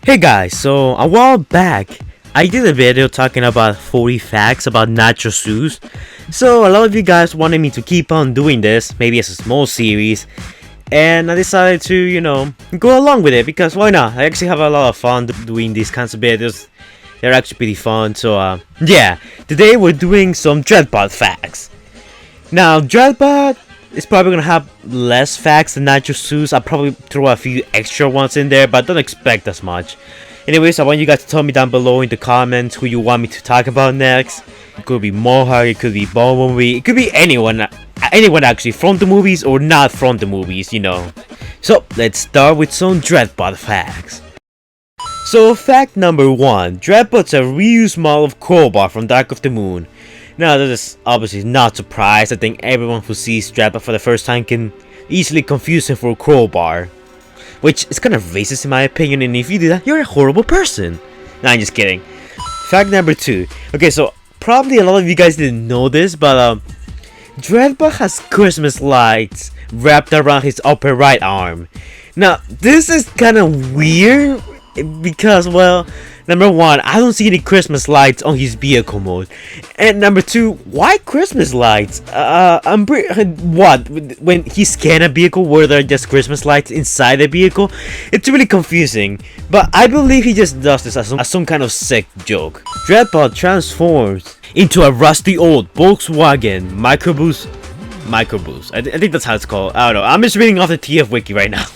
Hey guys, so a while back, I did a video talking about 40 facts about Nitro Zeus. So a lot of you guys wanted me to keep on doing this, maybe as a small series. And I decided to, go along with it because why not? I actually have a lot of fun doing these kinds of videos. They're actually pretty fun. So yeah, today we're doing some Dreadbot facts. Now, Dreadbot is probably gonna have less facts than Nitro Zeus. I'll probably throw a few extra ones in there, but don't expect as much. Anyways, I want you guys to tell me down below in the comments who you want me to talk about next. It could be Mohawk, it could be Bumblebee, it could be anyone actually from the movies or not from the movies, So let's start with some Dreadbot facts. So fact number 1, Dreadbot's a reused model of Crowbar from Dark of the Moon. Now that is obviously not surprised. I think everyone who sees Dreadbot for the first time can easily confuse him for Crowbar, which is kind of racist in my opinion, and if you do that, you're a horrible person. Nah, I'm just kidding. Fact number 2. Okay, so probably a lot of you guys didn't know this, but Dreadbot has Christmas lights wrapped around his upper right arm. Now, this is kind of weird because, well, number 1, I don't see any Christmas lights on his vehicle mode. And number 2, why Christmas lights? What? When he scanned a vehicle, were there just Christmas lights inside the vehicle? It's really confusing. But I believe he just does this as some kind of sick joke. Dreadbot transforms into a rusty old Volkswagen microbus. I think that's how it's called. I don't know. I'm just reading off the TF wiki right now.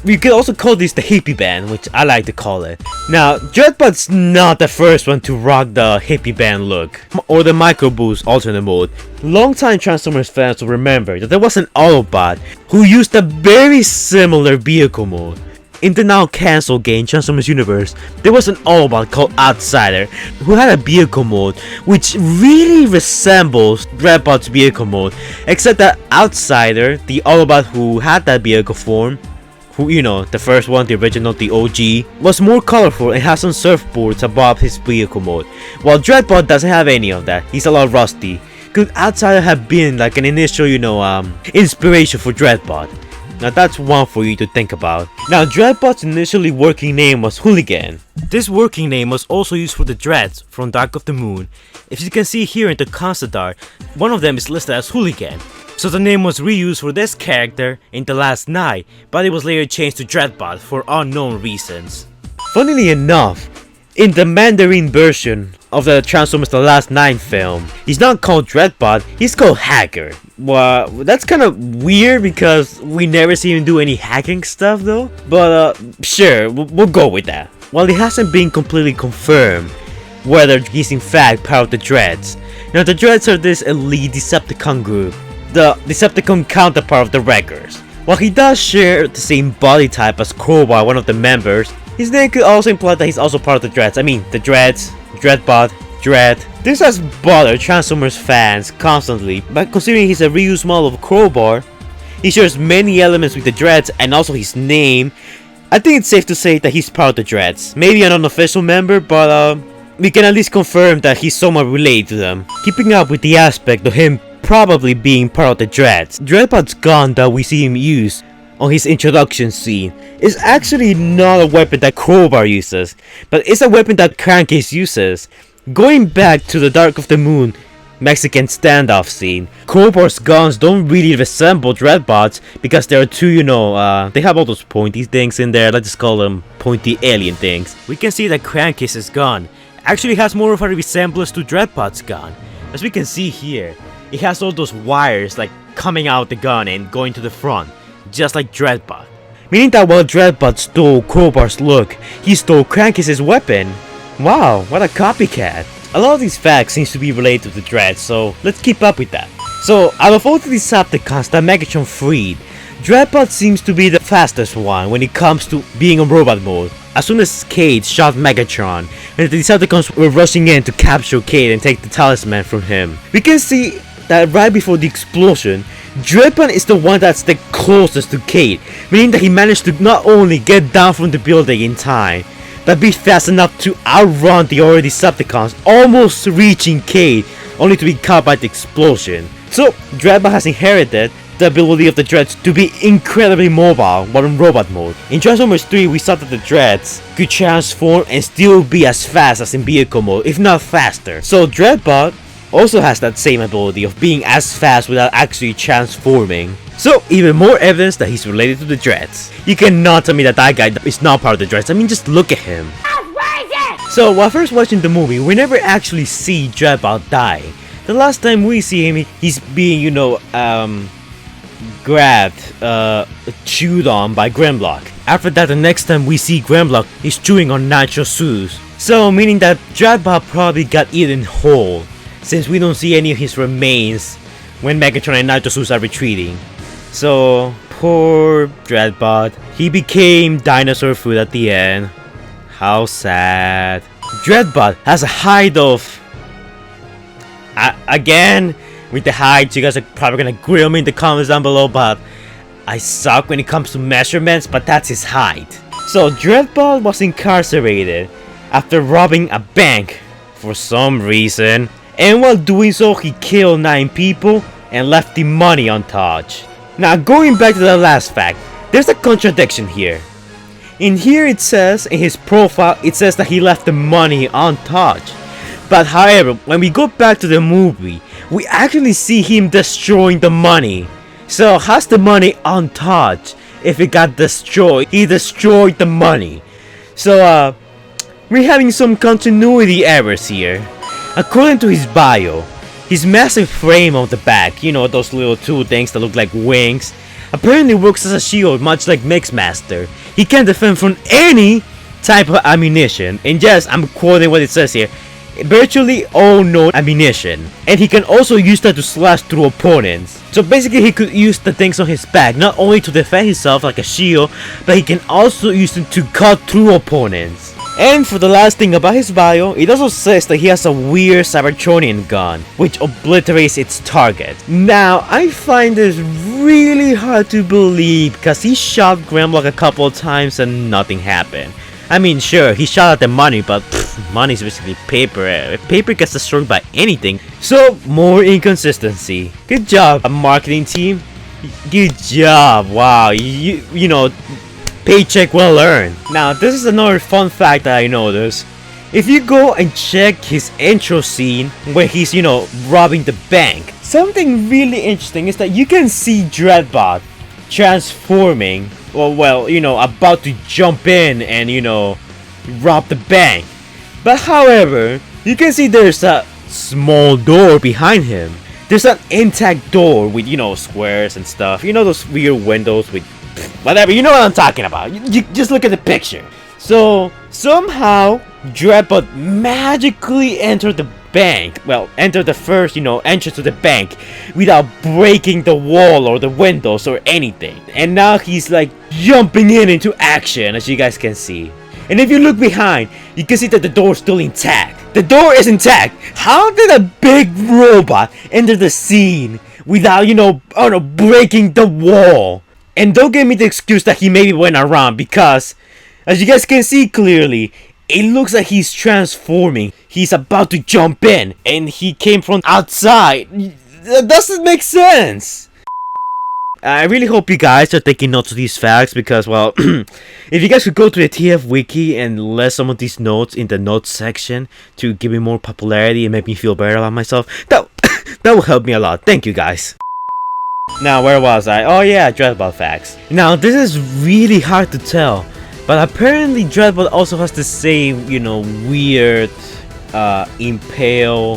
We could also call this the hippie band, which I like to call it. Now, Dreadbot's not the first one to rock the hippie band look, or the microboost alternate mode. Longtime Transformers fans will remember that there was an Autobot who used a very similar vehicle mode. In the now cancelled game Transformers Universe, there was an Autobot called Outsider who had a vehicle mode which really resembles Dreadbot's vehicle mode, except that Outsider, the Autobot who had that vehicle form, who, the first one, the original, the OG, was more colorful and has some surfboards above his vehicle mode, while Dreadbot doesn't have any of that. He's a lot rusty. Could Outsider have been like an initial, inspiration for Dreadbot? Now that's one for you to think about. Now, Dreadbot's initially working name was Hooligan. This working name was also used for the Dreads from Dark of the Moon. If you can see here in the concept art, one of them is listed as Hooligan. So the name was reused for this character in The Last Night, but it was later changed to Dreadbot for unknown reasons. Funnily enough, in the Mandarin version of the Transformers The Last Night film, he's not called Dreadbot, he's called Hacker. Well, that's kind of weird because we never see him do any hacking stuff though. But sure, we'll go with that. While it hasn't been completely confirmed whether he's in fact part of the Dreads. Now, the Dreads are this elite Decepticon group, the Decepticon counterpart of the Wreckers. While he does share the same body type as Crowbar, one of the members, his name could also imply that he's also part of the Dreads. I mean, the Dreads, Dreadbot, Dread. This has bothered Transformers fans constantly, but considering he's a reused model of Crowbar, he shares many elements with the Dreads and also his name, I think it's safe to say that he's part of the Dreads. Maybe an unofficial member, but we can at least confirm that he's somewhat related to them. Keeping up with the aspect of him probably being part of the Dreads, Dreadbot's gun that we see him use on his introduction scene is actually not a weapon that Crowbar uses, but it's a weapon that Crankcase uses. Going back to the Dark of the Moon Mexican standoff scene, Crowbar's guns don't really resemble Dreadbot's because there are two, they have all those pointy things in there. Let's just call them pointy alien things. We can see that Crankcase's gun actually has more of a resemblance to Dreadbot's gun. As we can see here, it has all those wires like coming out the gun and going to the front, just like Dreadbot. Meaning that while Dreadbot stole Crowbar's look, he stole Crankcase's weapon. Wow, what a copycat. A lot of these facts seems to be related to the Dreads, so let's keep up with that. So, out of all the Decepticons that Megatron freed, Dreadbot seems to be the fastest one when it comes to being on robot mode. As soon as Cade shot Megatron, and the Decepticons were rushing in to capture Cade and take the talisman from him, we can see that right before the explosion, Dreadbot is the one that's the closest to Cade, meaning that he managed to not only get down from the building in time, but be fast enough to outrun the other Decepticons, almost reaching Cade, only to be caught by the explosion. So, Dreadbot has inherited the ability of the Dreads to be incredibly mobile while in robot mode. In Transformers 3, we saw that the Dreads could transform and still be as fast as in vehicle mode, if not faster. So Dreadbot also has that same ability of being as fast without actually transforming. So even more evidence that he's related to the Dreads. You cannot tell me that that guy is not part of the Dreads. I mean, just look at him. So while first watching the movie, we never actually see Dreadbot die. The last time we see him, he's being, you know, grabbed, chewed on by Grimlock. After that, the next time we see Grimlock, he's chewing on Nitro Zeus. So meaning that Dreadbot probably got eaten whole, since we don't see any of his remains when Megatron and Nitro Zeus are retreating. So poor Dreadbot, he became dinosaur food at the end. How sad. Dreadbot has a height of... again, with the height, you guys are probably gonna grill me in the comments down below, but I suck when it comes to measurements, but that's his height. So Dreadbot was incarcerated after robbing a bank for some reason, and while doing so, he killed 9 people and left the money untouched. Now going back to the last fact, there's a contradiction here. In here it says, in his profile, it says that he left the money untouched. But however, when we go back to the movie, we actually see him destroying the money. So how's the money untouched if it got destroyed? He destroyed the money. So we're having some continuity errors here. According to his bio, his massive frame on the back, you know, those little 2 things that look like wings, apparently works as a shield, much like Mixmaster. He can defend from any type of ammunition, and yes, I'm quoting what it says here, virtually all known ammunition. And he can also use that to slash through opponents. So basically he could use the things on his back not only to defend himself like a shield, but he can also use them to cut through opponents. And for the last thing about his bio, it also says that he has a weird Cybertronian gun, which obliterates its target. Now, I find this really hard to believe because he shot Grimlock a couple of times and nothing happened. I mean, sure, he shot at the money, but money is basically paper. Paper gets destroyed by anything. So, more inconsistency. Good job, marketing team. Good job. Wow, you know, paycheck well earned. Now, this is another fun fact that I noticed. If you go and check his intro scene where he's, you know, robbing the bank, something really interesting is that you can see Dreadbot transforming, or well, you know, about to jump in and, you know, rob the bank. But however, you can see there's a small door behind him. There's an intact door with, you know, squares and stuff. You know those weird windows with whatever, you know what I'm talking about. You just look at the picture. So somehow Dreadbot magically entered the bank. Well, entered the first, you know, entrance to the bank without breaking the wall or the windows or anything. And now he's like jumping into action, as you guys can see. And if you look behind, you can see that the door is still intact. The door is intact. How did a big robot enter the scene without, you know, I don't know, breaking the wall? And don't give me the excuse that he maybe went around, because as you guys can see clearly, it looks like he's transforming. He's about to jump in and he came from outside. That doesn't make sense. I really hope you guys are taking notes of these facts, because, well, if you guys could go to the TF wiki and list some of these notes in the notes section to give me more popularity and make me feel better about myself, that will help me a lot. Thank you guys. Now, where was I? Oh yeah, Dreadbot facts. Now, this is really hard to tell, but apparently Dreadbot also has the same, you know, weird, impale...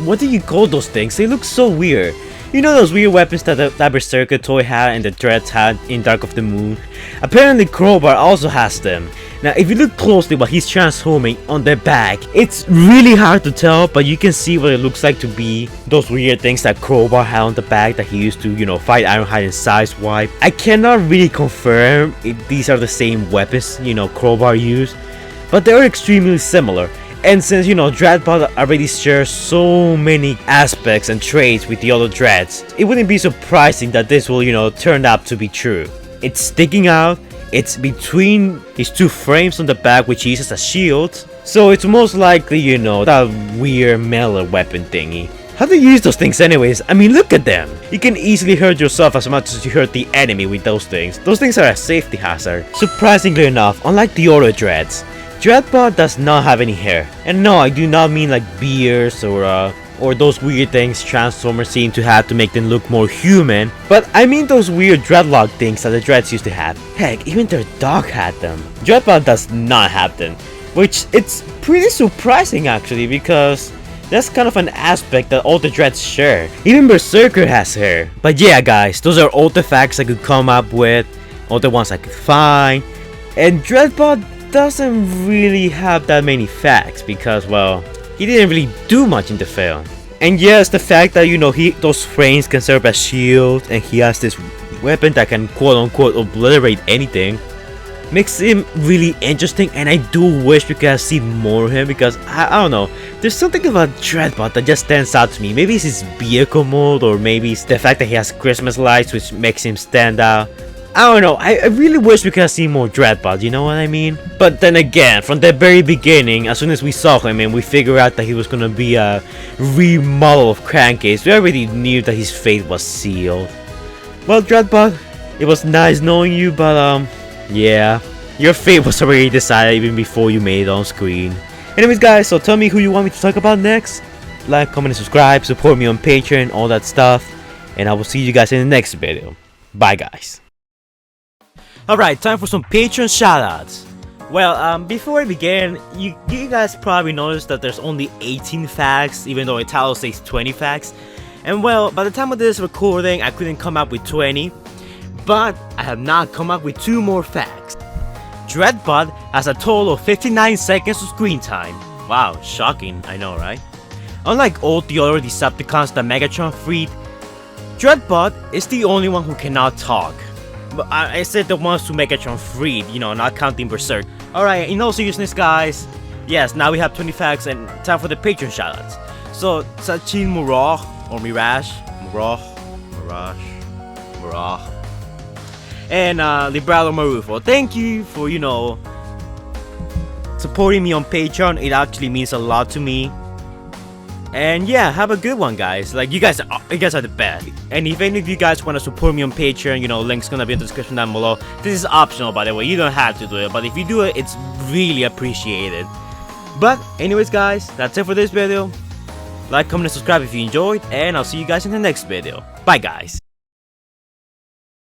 What do you call those things? They look so weird. You know those weird weapons that the Berserker toy had and the Dreads had in Dark of the Moon? Apparently Crowbar also has them. Now, if you look closely while he's transforming on their back, it's really hard to tell, but you can see what it looks like to be those weird things that Crowbar had on the back that he used to, you know, fight Ironhide and Sideswipe. I cannot really confirm if these are the same weapons, you know, Crowbar used, but they're extremely similar. And since, you know, Dreadbot already shares so many aspects and traits with the other Dreads, it wouldn't be surprising that this will, you know, turn out to be true. It's sticking out. It's between his 2 frames on the back, which he uses as shields. So it's most likely, you know, that weird melee weapon thingy. How do you use those things anyways? I mean, look at them! You can easily hurt yourself as much as you hurt the enemy with those things. Those things are a safety hazard. Surprisingly enough, unlike the other Dreads, Dreadbot does not have any hair. And no, I do not mean like beards or those weird things Transformers seem to have to make them look more human. But I mean those weird dreadlock things that the Dreads used to have. Heck, even their dog had them. Dreadbot does not have them. Which, it's pretty surprising actually, because that's kind of an aspect that all the Dreads share. Even Berserker has hair. But yeah guys, those are all the facts I could come up with, all the ones I could find. And Dreadbot doesn't really have that many facts because, well, he didn't really do much in the film. And yes, the fact that, you know, those frames can serve as shields and he has this weapon that can quote unquote obliterate anything makes him really interesting, and I do wish we could have seen more of him because I don't know, there's something about Dreadbot that just stands out to me. Maybe it's his vehicle mode, or maybe it's the fact that he has Christmas lights which makes him stand out. I don't know, I really wish we could have seen more Dreadbot, you know what I mean? But then again, from the very beginning, as soon as we saw him and we figured out that he was gonna be a remodel of Crankcase, we already knew that his fate was sealed. Well, Dreadbot, it was nice knowing you, but yeah, your fate was already decided even before you made it on screen. Anyways guys, so tell me who you want me to talk about next. Like, comment, and subscribe, support me on Patreon, all that stuff. And I will see you guys in the next video. Bye guys. Alright, time for some Patreon shoutouts. Well, before I begin, you guys probably noticed that there's only 18 facts, even though the title says 20 facts. And well, by the time of this recording, I couldn't come up with 20. But I have now come up with 2 more facts. Dreadbot has a total of 59 seconds of screen time. Wow, shocking, I know, right? Unlike all the other Decepticons that Megatron freed, Dreadbot is the only one who cannot talk. But I said the ones who Megatron freed, you know, not counting Berserk. Alright, in all seriousness guys, yes, now we have 20 facts and time for the Patreon shoutouts. So, Sachin Murah, or Mirage, and Librado Marufo, thank you for, you know, supporting me on Patreon. It actually means a lot to me. And yeah, have a good one guys. Like, you guys are the best. And if any of you guys want to support me on Patreon, you know, link's gonna be in the description down below. This is optional, by the way, you don't have to do it, but if you do it, it's really appreciated. But anyways guys, that's it for this video. Like, comment, and subscribe if you enjoyed, and I'll see you guys in the next video. Bye guys.